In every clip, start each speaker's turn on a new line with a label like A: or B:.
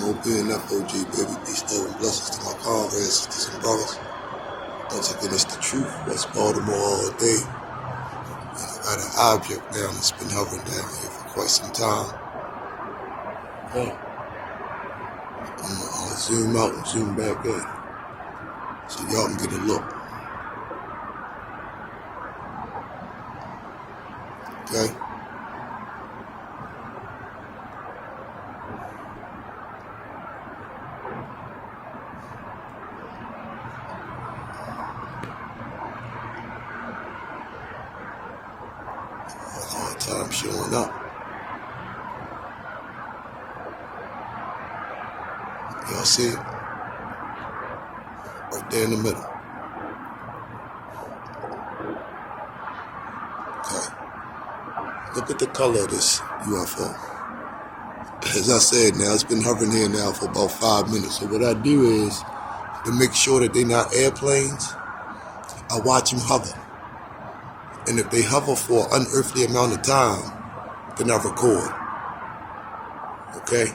A: MOB and FOG, baby. Peace, love, and blessings to my comrades, sisters, and brothers. Once again, it's the truth. West Baltimore all day. And I got an object down that's been hovering down here for quite some time. Okay. I'll zoom out and zoom back in so y'all can get a look. Okay. Hard time showing up. Y'all see it? Right there in the middle. Okay. Look at the color of this UFO. As I said, now it's been hovering here now for about 5 minutes. So what I do is, to make sure that they're not airplanes, I watch them hover. And if they hover for an unearthly amount of time, then I record. Okay?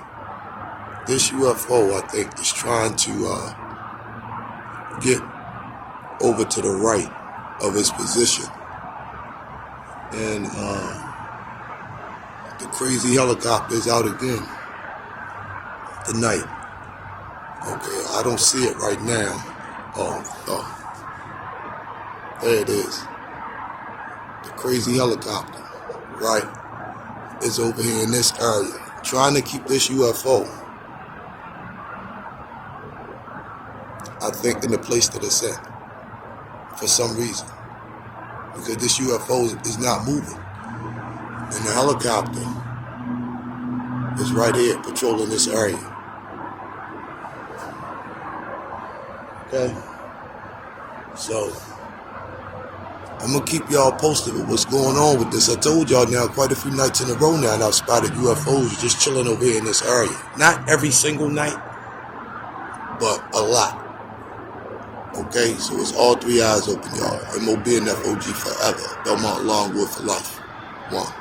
A: This UFO, I think, is trying to get over to the right of its position. And the crazy helicopter is out again tonight. Okay, I don't see it right now. Oh, there it is. The crazy helicopter, right, is over here in this area, trying to keep this UFO, I think, in the place that it's in, for some reason, because this UFO is not moving, and the helicopter is right here patrolling this area. Okay, so I'm going to keep y'all posted with what's going on with this. I told y'all now quite a few nights in a row now, and I've spotted UFOs just chilling over here in this area. Not every single night, but a lot. Okay, so it's all three eyes open, y'all. MOB and FOG forever. Belmont Longwood for life. One.